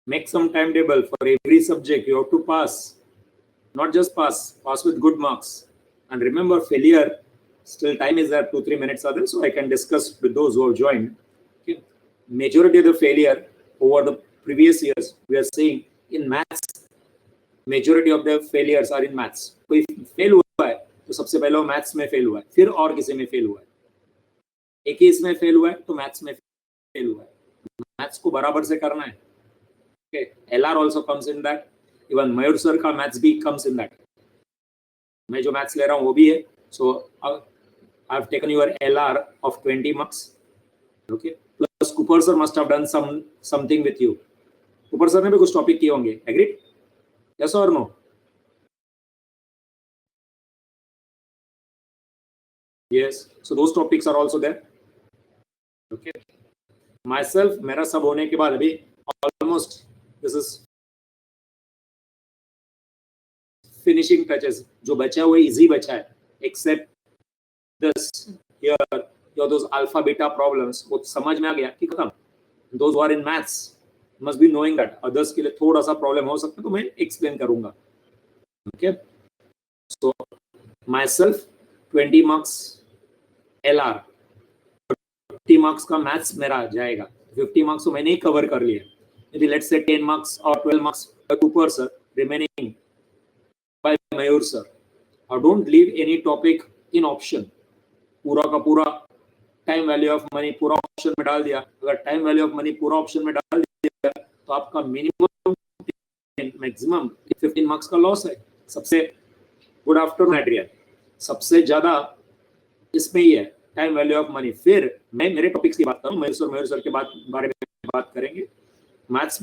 Make some timetable for every subject. You have to pass, not just pass with good marks. And remember, failure, still time is there, 2-3 minutes are there, so I can discuss with those who have joined. Okay. Majority of the failure over the previous years, we are seeing in maths, majority of the failures are in maths. कोई fail हुआ है तो सबसे पहले वो maths में fail हुआ है, फिर और किसी में फेल हुआ है, एक ही इसमें फेल हुआ है तो मैथ्स में फेल हुआ है। मैथ्स को बराबर से करना है। Okay. LR also comes in that. Even Mayur sir का मैथ्स भी comes in that. मैं जो मैथ्स ले रहा हूँ वो भी है. So I've taken your LR of 20 marks. Okay. Plus Cooper sir must have done something with you. Cooper sir ने भी कुछ टॉपिक किए होंगे. Agreed? Yes or no? Yes. So those topics are also there. Okay. Myself, मेरा सब होने के बाद अभी almost this is finishing touches. जो बचा हुआ इजी बचा है, except this here those alpha beta problems, वो समझ में आ गया कि खत्म. Those who are in maths must be knowing that. Others के लिए थोड़ा सा प्रॉब्लम हो सकता है तो मैं एक्सप्लेन करूंगा. Okay. So myself 20 marks LR, 50 marks का मैथ्स मेरा जाएगा. 50 marks तो मैंने ही कवर कर लिया. Maybe let's say 10 marks or 12 marks by Cooper sir, remaining by Mayur sir. Or don't leave any topic in option. पूरा का पूरा टाइम वैल्यू ऑफ मनी पूरा ऑप्शन में डाल दिया. अगर टाइम वैल्यू ऑफ मनी पूरा ऑप्शन में डाल दिया तो आपका मिनिमम मैक्सिमम 15 मार्क्स का लॉस है. सबसे गुड आफ्टरनून एड्रियन, सबसे ज्यादा इसमें ही है टाइम वैल्यू ऑफ मनी. फिर मैं मेरे टॉपिक्स की बात करूं, मयूर सर के बारे में बात करेंगे. मैथ्स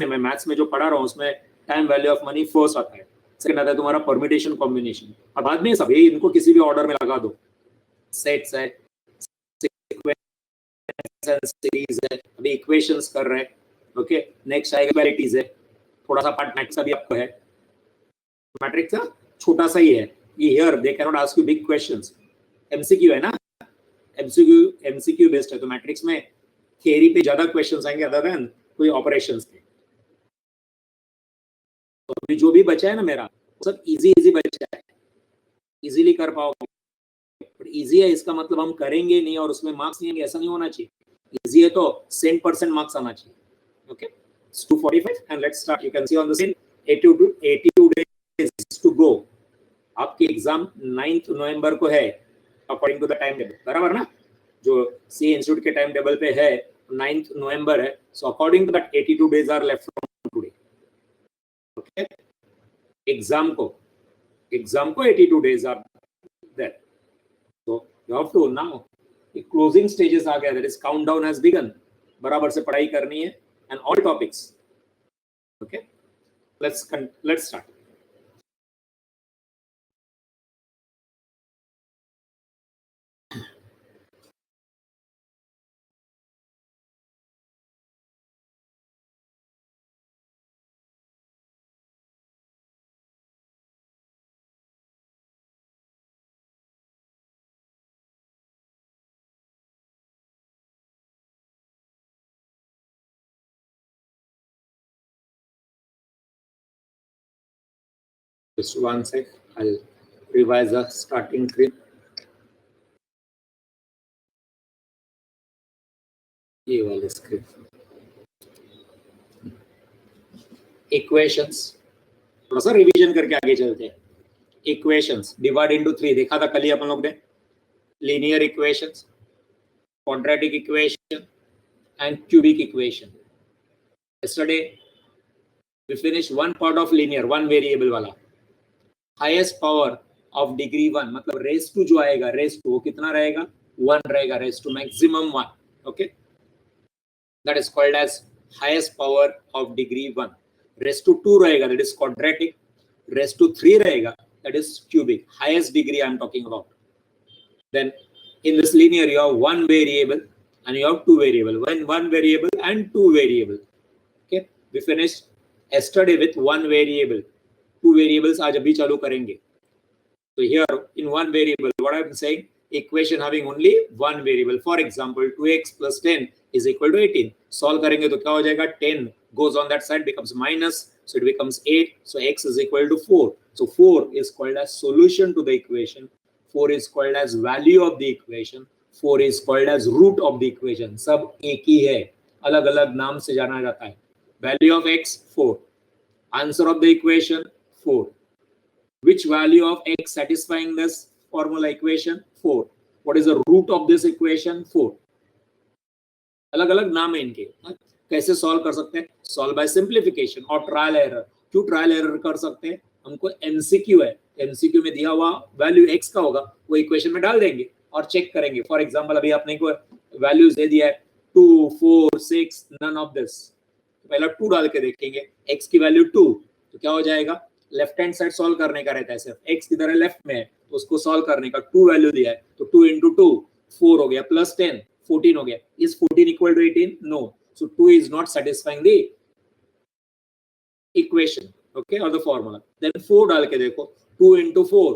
में जो पढ़ा रहा हूँ उसमें time value of money first आता है, सेकंड आता है तुम्हारा परम्यूटेशन कॉम्बिनेशन, और बाद में सभी इनको किसी भी ऑर्डर में लगा दो. सेट्स है, सीरीज है, अभी इक्वेशंस कर रहे हैं. ओके. नेक्स्ट आएगा इक्वालिटीज है, थोड़ा सा पार्ट मैट्रिक्स अभी आपको है. मैट्रिक्स का छोटा सा ही है. ये here they can not ask you big questions. MCQ है ना, एमसीक्यू बेस्ड है, तो मैट्रिक्स में थियरी पे ज्यादा क्वेश्चंस आएंगे अदर देन कोई ऑपरेशंस के. तो अभी जो भी बचा है ना मेरा, सब इजी बचा है, इजीली कर पाओगे. बट इजी है इसका मतलब हम करेंगे नहीं और उसमें मार्क्स नहीं आएंगे, ऐसा नहीं होना चाहिए. इजी है तो 100% मार्क्स आना चाहिए. Okay. 245 and let's start. You can see on the screen 82 days to go. आपकी एग्जाम 9th नवंबर को है according to the time table, बराबर ना. जो सी इंस्टीट्यूट के टाइम टेबल पे है 9th नवंबर है. So according to that 82 days are left from today. Okay. Exam को 82 days are there. So you have to now, closing stages आ गया, that is countdown has begun. बराबर से पढ़ाई करनी है and all topics. Okay. Let's start. Just one sec, I'll revise the starting screen. ये वाले screen. Equations थोड़ा सा रिवीजन करके आगे चलते हैं. इक्वेशंस डिवाइड इनटू 3 देखा था कल ही अपन लोग ने. Linear equations, quadratic equation and cubic equation. Yesterday we finished one part of linear, one variable वाला. Highest power of degree 1 मतलब raise to जो आएगा, raise to वो कितना रहेगा, 1 रहेगा, raise to maximum 1. Okay, that is called as highest power of degree 1. Raise to 2 रहेगा, that is quadratic. Raise to 3 रहेगा, that is cubic. Highest degree I am talking about. Then in this linear you have one variable and you have two variable, one variable and two variable. Okay, we finished yesterday with one variable. Two variables आज अभी चालू करेंगे. So here in one variable, what I am saying, equation having only one variable. For example, 2x plus 10 is equal to 18. Solve करेंगे तो क्या हो जाएगा? 10 goes on that side, becomes minus, so it becomes 8. So x is equal to 4. So 4 is called as solution to the equation. 4 is called as value of the equation. 4 is called as root of the equation. सब एक ही है, अलग अलग नाम से जाना जाता है. Value of x 4. Answer of the equation 4. Which value of x satisfying this formula equation? 4. What is the root of this equation? 4. अलग अलग नाम है इनके. कैसे सॉल्व कर सकते हैं? सॉल्व बाय सिंप्लीफिकेशन और ट्रायल एरर. क्यों ट्रायल एरर कर सकते हैं? हमको एमसीक्यू है, एमसीक्यू में दिया हुआ वैल्यू x का होगा, वो इक्वेशन में डाल देंगे और चेक करेंगे. फॉर एग्जांपल अभी आपने को वैल्यूज दे दिया है 2 4 6, नन ऑफ दिस. पहला 2 डाल के देखेंगे, x की वैल्यू 2, तो क्या हो जाएगा? लेफ्ट हैंड साइड सॉल्व करने का रहता है, सिर्फ x किधर है? लेफ्ट में है, तो उसको सॉल्व करने का 2 वैल्यू दिया है, तो 2 into 2 4 हो गया, प्लस 10 14 हो गया. Is 14 equal to 18? No. So 2 is not satisfying the equation, okay, और द फॉर्मूला. देन 4 डाल के देखो, 2 into 4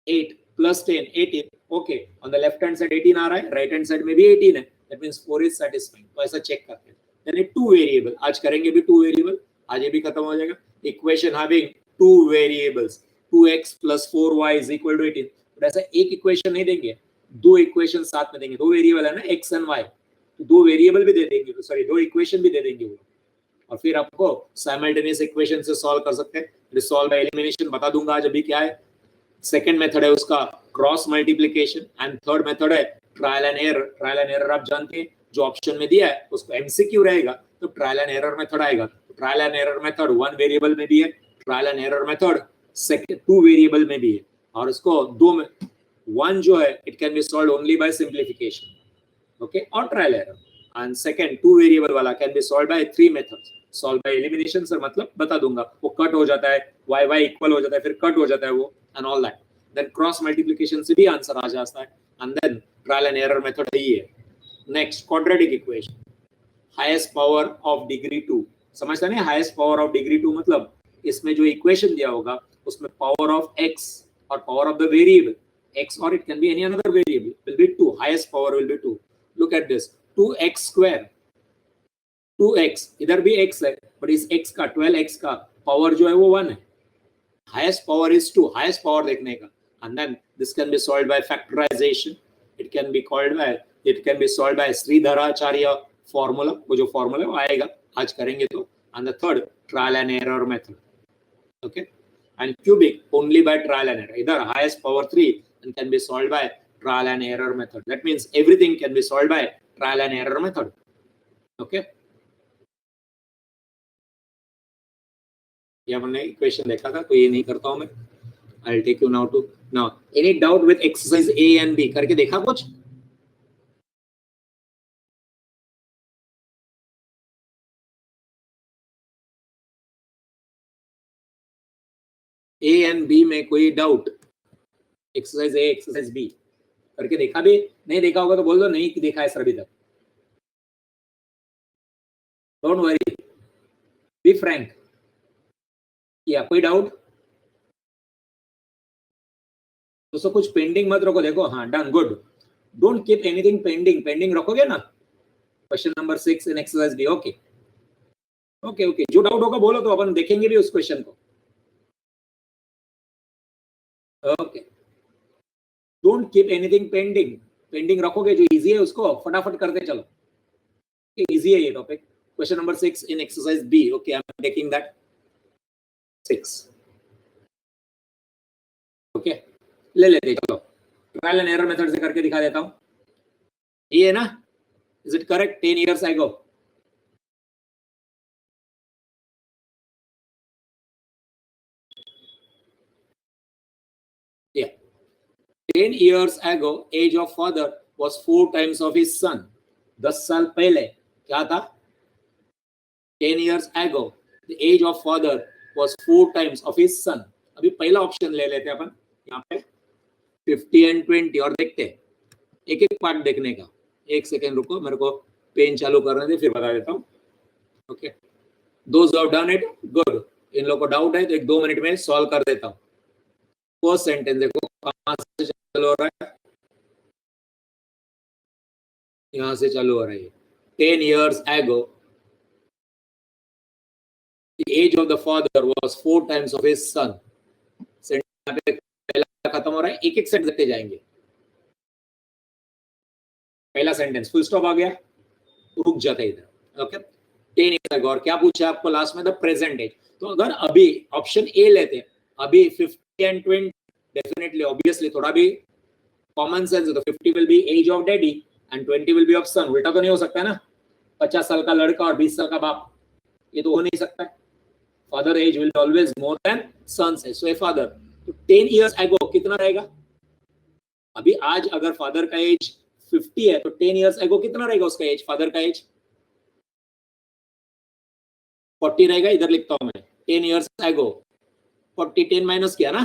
8 plus 10 18. Okay, on the left hand side 18 आ रहा है, राइट हैंड साइड में भी 18 है, दैट मींस 4 इज सैटिस्फाइंग. तो ऐसा चेक करते हैं. देन 2 वेरिएबल, आज करेंगे भी 2 वेरिएबल, आज ये भी खत्म हो जाएगा. Equation having 2 variables, 2x plus 4y is equal to 18. तो ऐसा एक इक्वेशन नहीं देंगे, 2 इक्वेशन साथ में देंगे. 2 वेरिएबल है ना, x and y, तो 2 वेरिएबल भी दे देंगे, सॉरी 2 इक्वेशन भी दे देंगे वो. और फिर आपको साइमल्टेनियस इक्वेशन से सॉल्व कर सकते हैं. सॉल्व बाय एलिमिनेशन बता दूंगा आज अभी क्या है. सेकंड मेथड है उसका cross multiplication, and third method है trial and error. Trial and error आप जानते हैं, जो ऑप्शन में दिया है उसको एमसीक्यू रहेगा, तो ट्रायल एंड एरर मेथड आएगा. Trial and error method 1 variable में भी है, trial and error method second 2 variable में भी है. और इसको 2 में 1 जो है it can be solved only by simplification, okay, और trial error. And second 2 variable वाला can be solved by 3 methods. Solve by elimination sir मतलब बता दूंगा, वो कट हो जाता है, y इक्वल हो जाता है, फिर कट हो जाता है वो, and all that. Then cross multiplication से भी आंसर आ जाता है, and then trial and error method ही है. Next quadratic equation, highest power of degree 2. समझता नहीं? हाईएस्ट पावर ऑफ डिग्री 2 मतलब इसमें जो इक्वेशन दिया होगा उसमें पावर ऑफ x और power of the variable x, or it can be any another variable, will be 2. highest power will be 2. look at this, 2x square, 2x, इधर भी x है, but इस x का 12x का power जो है वो 1 है. highest power is 2, highest power देखने का. and then this can be solved by factorization. it can be solved by Sridharacharya formula. वो जो formula है वो आएगा, आज करेंगे तो. and the third trial and error method, okay, and cubic only by trial and error. Either highest power 3 and can be solved by trial and error method. That means everything can be solved by trial and error method, okay. ये हमने equation देखा था, तो ये नहीं करता हूं मैं. I'll take you now to now. Any doubt with exercise A and B? करके देखा कुछ? A and B में कोई doubt? Exercise A, exercise B करके देखा भी? नहीं देखा होगा तो बोल दो नहीं देखा है सर अभी तक. Don't worry, be frank. या कोई डाउट? दोस्तों कुछ पेंडिंग मत रखो. देखो हाँ, done, good. Don't keep anything pending. Pending रखोगे ना? Question number 6 in exercise B. Okay okay okay, जो डाउट होगा बोलो तो अपन देखेंगे भी उस क्वेश्चन को. Okay, don't keep anything pending. Pending रखोगे, जो इजी है उसको फटाफट करते चलो. इजी है ये topic. Question number 6 in exercise B. Okay, I am taking that 6. Okay, ले लेते चलो. ट्रायल एंड एरर मेथड से करके दिखा देता हूं. ये है ना? Is it correct? 10 years ago. Yeah, 10 years ago age of father was 4 times of his son. 10 साल पहले क्या था? 10 years ago the age of father was 4 times of his son. अभी पहला ऑप्शन ले लेते हैं अपन यहाँ पे 50 and 20 और देखते हैं एक एक पार्ट देखने का. एक सेकेंड रुको, मेरे को पेन चालू करने दे, फिर बता देता हूँ. Okay, those who have done it, good. इन लोगों को डाउट है तो 1-2 मिनट में सॉल्व कर देता हूँ. फर्स्ट सेंटेंस देखो कहां से चालू हो रहा है, यहां से चालू हो रहा है. 10 years ago, the age of the father was 4 times of his son. पहला खत्म हो रहा है, एक एक सेंटेंस देते जाएंगे. पहला सेंटेंस फुल स्टॉप आ गया, रुक जाता है इधर. Okay, 10 years ago. और क्या पूछा आपको लास्ट में? The present age. तो अगर अभी ऑप्शन ए लेते हैं, अभी 50 and 20, डेफिनेटली ऑब्वियसली थोड़ा भी कॉमन सेंस है, तो 50 will be age of daddy and 20 will be of son. उल्टा तो नहीं हो सकता है ना, 50 साल का लड़का और 20 साल का बाप, ये तो हो नहीं सकता है. Father age will always more than son's age. So a father, तो 10 years ago कितना रहेगा? अभी आज अगर फादर का एज 50 है, तो 10 years ago कितना रहेगा उसका एज? फादर का एज 40 रहेगा. इधर लिखता हूं मैं 10 years ago, 40 10 माइनस किया ना.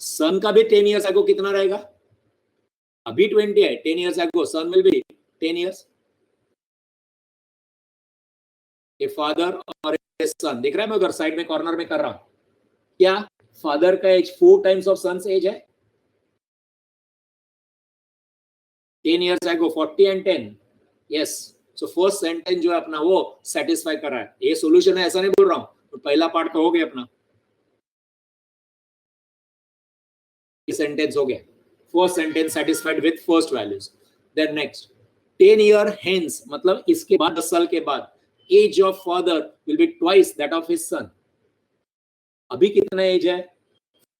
सन का भी 10 years ago कितना रहेगा? अभी 20 है, 10 years ago son will be 10 years. A father और ए सन, दिख रहा है? मैं उधर साइड में कॉर्नर में कर रहा हूं. क्या फादर का age 4 times of son's age है? 10 years ago 40 and 10. Yes. So first sentence जो है अपना वो सेटिस्फाई कर रहा है. ये सॉल्यूशन है ऐसा नहीं बोल रहा हूं. तो पहला पार्ट तो हो गया अपना, ये सेंटेंस हो गया. First sentence satisfied with first values. Then next 10 year hence, मतलब इसके बाद 10 साल के बाद, age of father will be twice that of his son. अभी कितना एज है?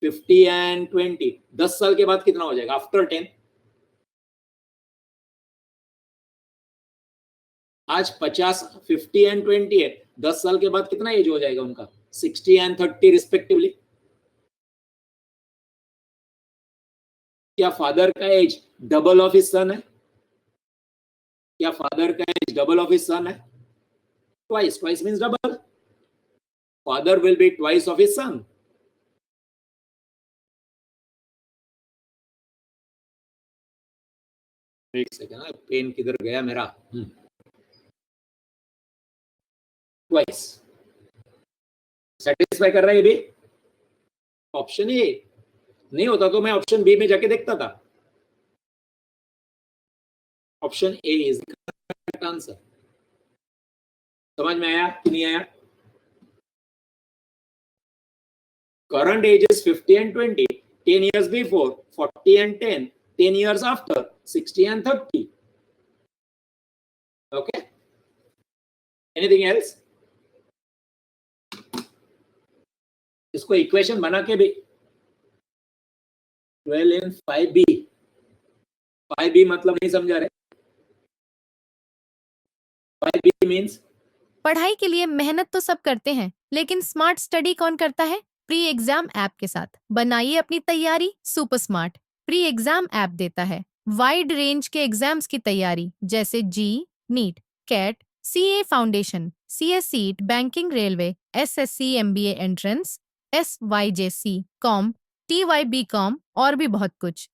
50 and 20. 10 साल के बाद कितना हो जाएगा? आफ्टर 10. आज 50, 50 and 20 है, 10 साल के बाद कितना एज हो जाएगा उनका? 60 and 30 रिस्पेक्टिवली. क्या फादर का age double of his son है? क्या फादर का age double of his son है? Twice. Twice means double. Father will be twice of his son. एक सेकंड, पेन किधर गया मेरा? ट्वाइस. सेटिस्फाई कर रहा है ये भी? ऑप्शन ए नहीं होता तो मैं ऑप्शन बी में जाके देखता था. Option A is the correct answer. समझ में आया कि नहीं आया? Current age is 50 and 20, 10 years before, 40 and 10, 10 years after, 60 and 30. Okay? Anything else? इसको इक्वेशन बना के भी 12 in 5b. 5b मतलब नहीं समझा रहे? 5b मींस पढ़ाई के लिए मेहनत तो सब करते हैं, लेकिन स्मार्ट स्टडी कौन करता है? प्री एग्जाम ऐप के साथ बनाइए अपनी तैयारी super smart. Pre exam app देता है वाइड रेंज के एग्जाम्स की तैयारी, जैसे JEE, NEET, CAT, CA foundation, CS CSEET, banking, railway, SSC, MBA entrance, SYJC, com, TYB com और भी बहुत कुछ.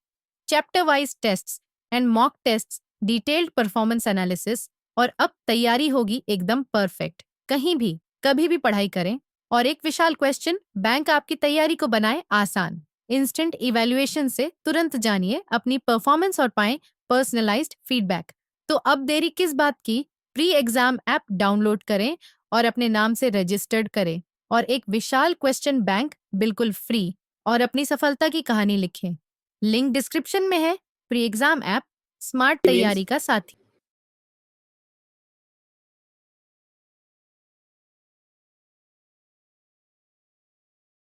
Chapter wise tests and mock tests, detailed performance analysis, और अब तैयारी होगी एकदम परफेक्ट. कहीं भी कभी भी पढ़ाई करें. और एक विशाल क्वेश्चन बैंक आपकी तैयारी को बनाए आसान. इंस्टेंट इवैल्यूएशन से तुरंत जानिए अपनी परफॉर्मेंस और पाएं पर्सनलाइज्ड फीडबैक. तो अब देरी किस बात की? प्री एग्जाम ऐप डाउनलोड करें और अपने नाम से रजिस्टर्ड करें और एक विशाल क्वेश्चन बैंक बिल्कुल फ्री और अपनी सफलता की कहानी लिखें. लिंक डिस्क्रिप्शन में है. प्री एग्जाम ऐप स्मार्ट तैयारी का साथी.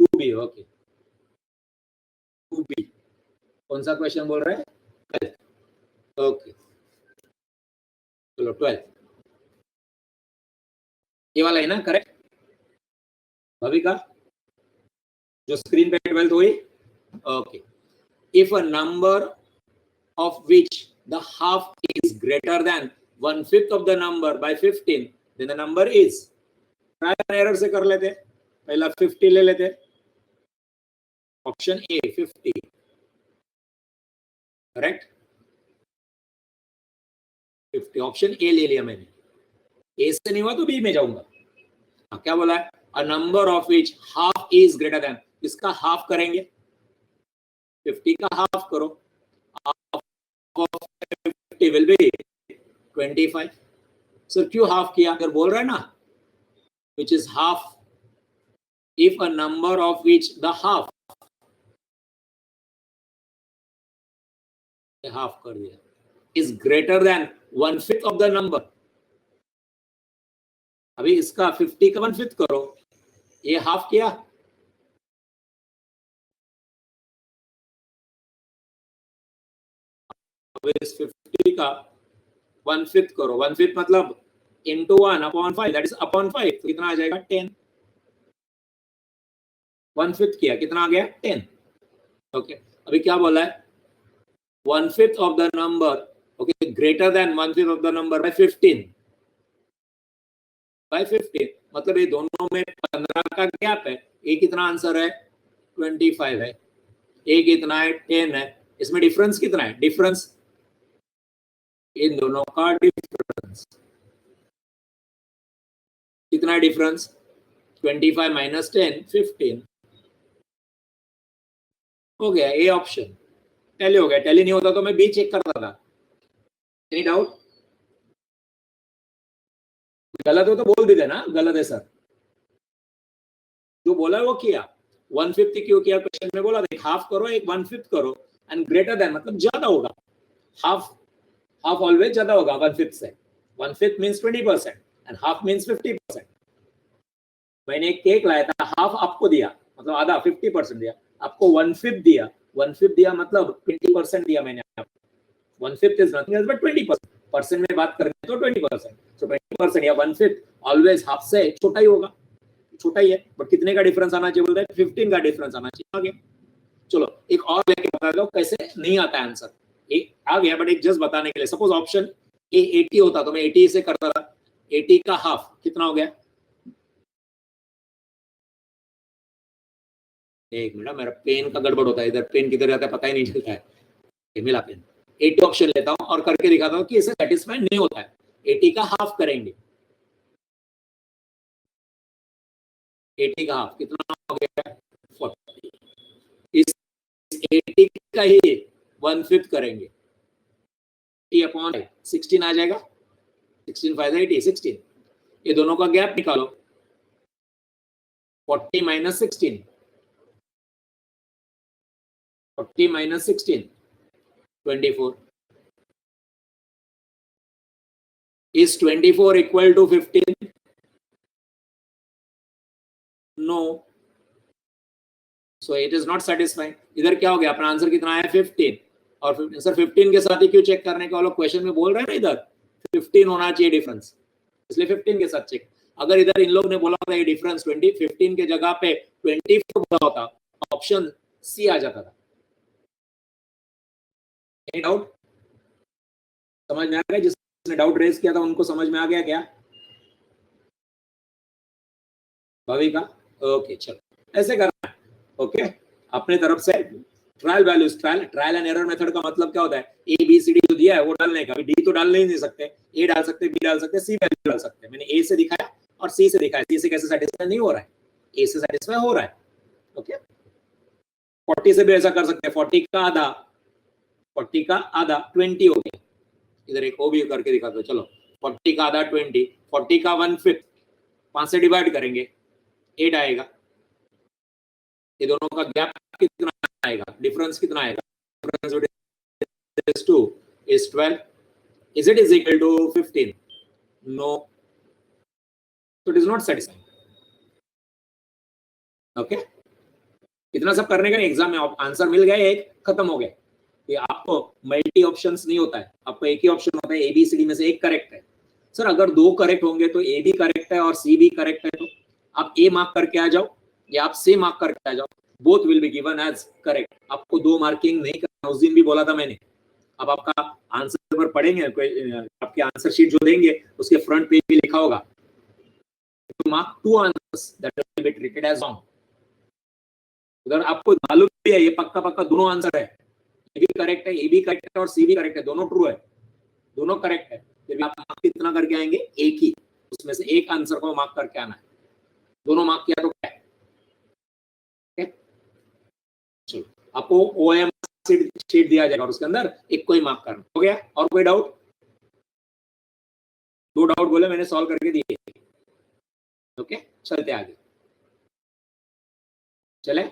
2b. ओके, 2b कौन सा क्वेश्चन बोल रहा है? ओके, चलो 12 ये वाला है ना? करेक्ट. भविका, जो स्क्रीन पे 12 हुई. Okay. If a number of which the half is greater than 1/5 of the number by 15, then the number is. Trial and error से कर लेते. पहला 50 ले लेते. Option A 50. Correct. 50 option A ले लिया मैंने. ए से नहीं हुआ तो बी में जाऊंगा. क्या बोला है? A number of which half is greater than. इसका हाफ करेंगे. 50 का हाफ करो. Half of 50 will be 25. Sir क्यों हाफ किया? अगर बोल रहा है ना which is half if a number of which the half कर दिया is greater than 1/5 of the number. अभी इसका 50 का 1/5 करो, ये हाफ किया, अब इस 50 का 1/5 करो, 1/5 मतलब into 1/5 that is upon 5, तो कितना आ जाएगा 10। 1/5 किया, कितना आ गया 10। ओके अभी क्या बोला है? 1/5 of the number, okay, greater than 1/5 of the number by 15, मतलब ये दोनों में 15 का गैप है। ये कितना आंसर है? 25 है। ये कितना है? 10 है। इसमें डिफरेंस कितना है? डिफरेंस इन दोनों का डिफरेंस कितना है? डिफरेंस 25 माइनस 10 15 हो गया। ए ऑप्शन टैली हो गया। टैली नहीं होता तो मैं बी चेक करता था। Any doubt? गलत हो तो बोल भी देना गलत है सर। जो बोला है वो किया। 1/5 क्यों किया? क्वेश्चन में बोला था हाफ करो, एक 1/5 करो एंड ग्रेटर देन मतलब ज्यादा होगा। हाफ ऑलवेज ज्यादा होगा 1/5 से। 1/5 मींस 20% एंड हाफ मींस 50%। मैंने एक केक लाया था, हाफ आपको दिया मतलब आधा 50% दिया, आपको 1/5 दिया। 1/5 दिया मतलब 20% दिया मैंने आपको। 1/5 is nothing else but 20%। Percent में बात करें तो 20%, सो 20% या 1/5 ऑलवेज हाफ से छोटा ही होगा, छोटा ही है। बट कितने का डिफरेंस आना चाहिए बोलते हैं? 15 का डिफरेंस आना चाहिए। आ गया। चलो एक और लेके बता दो कैसे नहीं आता आंसर। एक आ गया बट एक जस्ट बताने के लिए। सपोज ऑप्शन ए 80 होता तो मैं 80 से करता था। 80 का हाफ कितना हो गया? एक मिनट, मेरा पेन का गड़बड़ होता है, इधर पेन किधर जाता है पता ही नहीं चलता है। ये मिला पेन। 80 ऑप्शन लेता हूं और करके दिखाता हूं कि इसे सेटिस्फाई नहीं होता है। 80 का हाफ करेंगे। 80 का हाफ कितना हो गया? 40। इस 80 का ही 1/5 करेंगे। 16 आ जाएगा। 16 5 80 16। ये दोनों का गैप निकालो। 40 minus 16, 40 minus 16 24। Is 24 equal to 15? No. So it is not satisfying. इधर क्या हो गया? अपना आंसर कितना है? 15। और 15 सर 15 के साथ ही क्यों चेक करने का? लोग क्वेश्चन में बोल रहे हैं ना इधर 15 होना चाहिए डिफरेंस, इसलिए 15 के साथ चेक। अगर इधर इन लोग ने बोला था ये डिफरेंस 15 के जगह पे 24 बोला होता, ऑप्शन सी आ जाता था। Any doubt? समझ में आ गया? जिसने डाउट रेज किया था उनको समझ में आ गया क्या? भाविका ओके चलो ऐसे करना है। ओके अपने तरफ से trial values, trial and error method का मतलब क्या होता है? ए बी सी डी जो दिया है वो डालने का। डी तो डाल नहीं सकते, ए डाल सकते, बी डाल सकते, सी वैल्यू डाल सकते। मैंने ए से दिखाया और सी से दिखाया। सी से कैसे सेटिस्फाई नहीं हो रहा है, ए से सेटिस्फाई हो रहा है। ओके 40 से भी ऐसा कर सकते हैं। 40 का आधा 20 हो गया। इधर एक ओ भी करके दिखा दो। चलो 40 का आधा 20, 40 का 1/5 5 से डिवाइड करेंगे 8 आएगा। ये दोनों का गैप कितना आएगा? डिफरेंस कितना आएगा? Difference 2 is 12. Is it is equal to 15? No. So it is not satisfying. Okay? इतना सब करने का एग्जाम में आंसर मिल गया, एक खत्म हो गया। ये आपको मल्टी ऑप्शंस नहीं होता है, आपको एक ही ऑप्शन होता है। ए बी सी डी में से एक करेक्ट है। सर अगर दो करेक्ट होंगे तो ए भी करेक्ट है और सी भी करेक्ट है, तो आप ए मार्क करके आ जाओ या आप सी मार्क करके आ जाओ। Both will be given as correct. आपको दो मार्किंग नहीं करना, उस दिन भी बोला था मैंने। अब आपका आंसर पर पढ़ेंगे, आपके आंसर शीट जो देंगे उसके फ्रंट पेज भी लिखा होगा to mark two answers that will be treated as wrong. उधर आपको मालूम भी है ये पक्का दोनों आंसर है। ए भी करेक्ट है, ए भी करेक्ट है और सी भी करेक्ट है, दोनों ट्रू है, दोनों करेक्ट है। फिर भी आप मार्क कितना करके आएंगे? एक ही, उसमें से एक आंसर को मार्क करके आना है। दोनों मार्क किया तो क्या है? चलो आपको ओएम शीट दिया जाएगा और उसके अंदर एक कोई मार्क करना। हो गया? और कोई डाउट? दो डाउट बोले मैंने, सॉल्व करके दिए। ओके, चलते आगे, चले।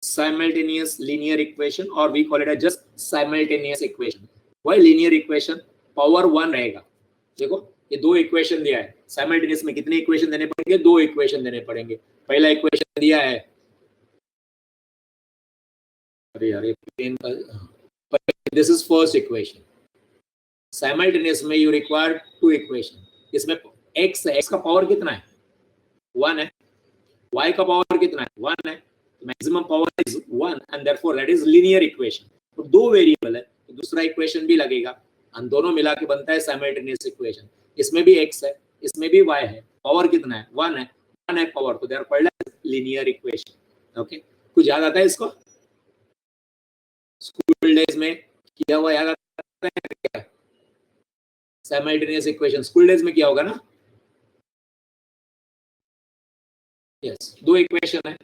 Simultaneous linear equation, or we call it as just simultaneous equation. Why linear equation? Power 1 रहेगा। देखो ये दो इक्वेशन दिया है, साइमल्टेनियस में कितने इक्वेशन देने पड़ेंगे? दो इक्वेशन देने पड़ेंगे। पहला इक्वेशन दिया है, अरे यार ये पेन का, this is first equation. Simultaneous में यू रिक्वायर टू इक्वेशन। इसमें x है, x का पावर कितना है? 1 है। y का पावर कितना है? 1 है। Maximum power is 1 and therefore that is linear equation. तो दो वेरिएबल है तो दूसरा इक्वेशन भी लगेगा और दोनों मिला के बनता है साइमल्टेनियस इक्वेशन। इसमें भी x है, इसमें भी y है, पावर कितना है? 1 है, 1 है पावर, तो देयरफॉर लीनियर इक्वेशन। ओके, कुछ याद आता है इसको? स्कूल डेज में किया हुआ याद आता है क्या? साइमल्टेनियस इक्वेशन स्कूल डेज में किया होगा ना? यस, दो इक्वेशन है।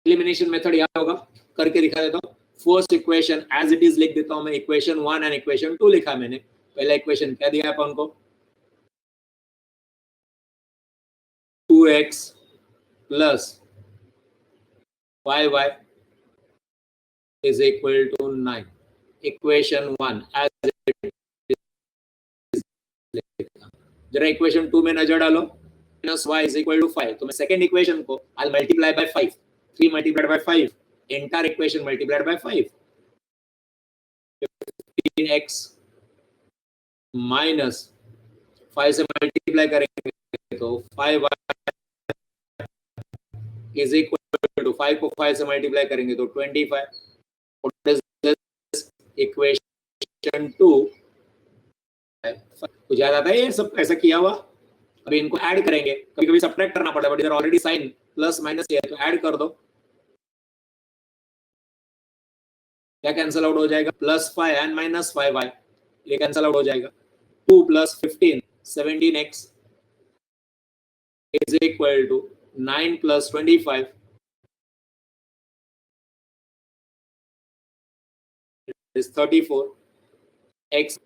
एलिमिनेशन मेथड याद होगा, करके दिखा देता हूँ। First equation as it is लिख देता हूँ मैं, इक्वेशन 1 एंड इक्वेशन 2 लिखा मैंने। पहला इक्वेशन क्या दिया अपन को? 2x plus 5y is equal to 9. Equation 1 as it is लिखा। जरा इक्वेशन 2 में नजर डालो, minus y is equal to 5। तो मैं सेकेंड इक्वेशन को I'll multiply by 5, 3 multiplied by 5, entire equation multiplied by 5, 15x minus 5 से मल्टीप्लाई करेंगे तो 5y is equal to 5 को 5 से मल्टीप्लाई करेंगे तो 25। What is this? equation 2। कुछ याद आता है ये सब ऐसा किया हुआ? अभी इनको ऐड करेंगे, कभी कभी सब्ट्रैक्ट करना पड़ता है, बट इधर ऑलरेडी साइन प्लस माइनस है तो ऐड कर दो। क्या कैंसिल आउट हो जाएगा? +5 एंड -5y, ये कैंसिल आउट हो जाएगा। 2 + 15 17x is equal to 9 + 25 is 34। x,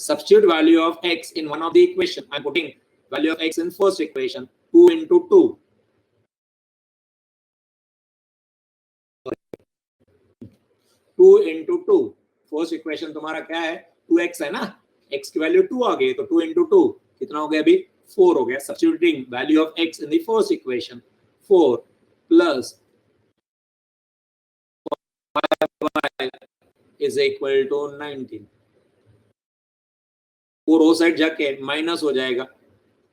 substitute value of x in one of the equation. I'm putting value of x in first equation, 2 into 2, 2 into 2। First equation तुम्हारा क्या है? 2x है ना, x की value 2 आ गई तो 2 into 2 कितना हो गया? अभी 4 हो गया। Substituting value of x in the first equation, 4 plus 5y is equal to 19। 4 O side जाके माइनस हो जाएगा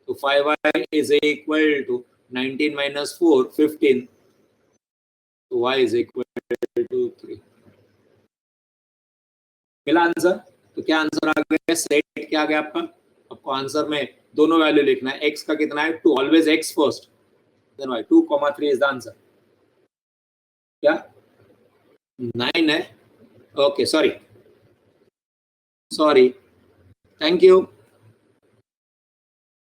तो 5y is equal to 19 minus 4 15, तो y is equal to 3। मिला आंसर? तो क्या आंसर आ गया? सेट क्या आ गया आपका? आपको आंसर में दोनों वैल्यू लिखना है। x का कितना है? 2, always x first, then y। 2,3 is the answer. क्या 9 है? Okay, sorry thank you.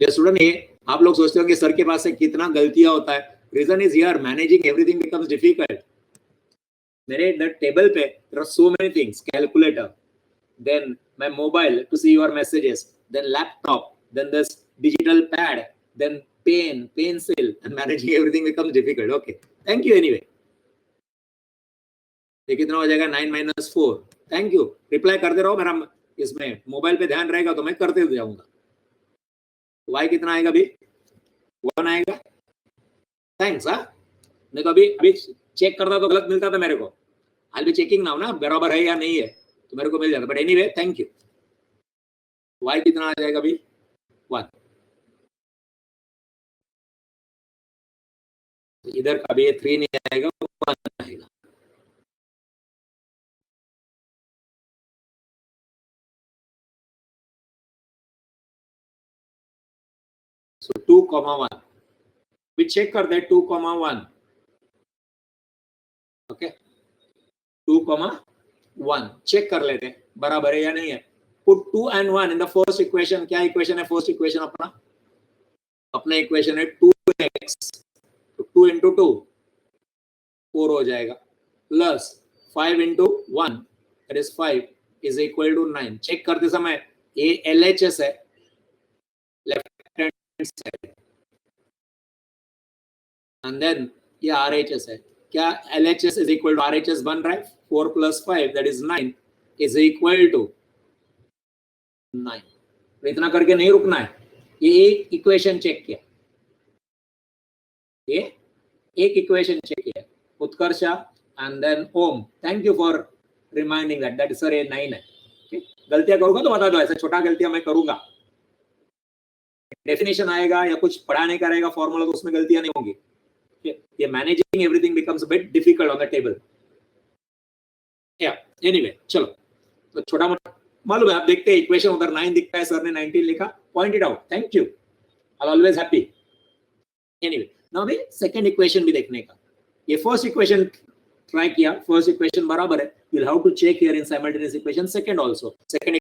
Student, ये आप लोग सोचते हो कि सर के पास से कितना गलतियां होता है। Reason is here, managing everything becomes difficult. मेरे द टेबल पे there are so many things, calculator, then my mobile to see your messages, then laptop, then this digital pad, then pen, pencil, and managing everything becomes difficult. Okay, thank you anyway। ये कितना हो जाएगा? 9 minus 4। Thank you, reply करते रहो, मेरा इसमें mobile पे ध्यान रहेगा तो मैं करते जाऊंगा। y कितना आएगा? अभी 1 आएगा। थैंक्स। हाँ, नहीं तो अभी चेक करता तो गलत मिलता था मेरे को। I'll be checking now ना, बराबर है या नहीं है तो मेरे को मिल जाता। But anyway thank you. y कितना आ जाएगा? अभी 1। इधर का भी 3 नहीं आएगा, 1 आएगा। सो 2,1 भी चेक करते हैं। 2,1 ओके, 2,1 चेक कर लेते हैं बराबर है या नहीं है। Put 2 and 1 in the first equation. क्या इक्वेशन है फर्स्ट इक्वेशन? अपना इक्वेशन है 2x, तो 2 into 2 4 हो जाएगा, plus 5 into 1 that is 5 is equal to 9. Check करते समय ये LHS है left hand side and then ये RHS है. क्या LHS is equal to RHS बन रहा है? 4 + 5 that is 9 is equal to 9. तो इतना करके नहीं रुकना है. ये एक इक्वेशन चेक किया, ये एक इक्वेशन चेक किया. Utkarsha and then Om, thank you for reminding that sir ये 9 है. गलतियां करूंगा तो बता दो, ऐसा छोटा गलतियां मैं करूंगा. डेफिनेशन आएगा या कुछ पढ़ा नहीं करेगा फॉर्मूला तो उसमें गलतियां नहीं होंगी. ये managing everything becomes a bit difficult on the table. या एनीवे चलो, तो छोटा मोटा मालूम है. आप देखते हैं इक्वेशन उधर 9 दिखता है, सर ने 19 लिखा. Point it out, thank you, I always happy. Anyway now भी सेकंड इक्वेशन भी देखने का. ये फर्स्ट इक्वेशन ट्राई किया, फर्स्ट इक्वेशन बराबर है. You will have to check here in simultaneous equation second also. Second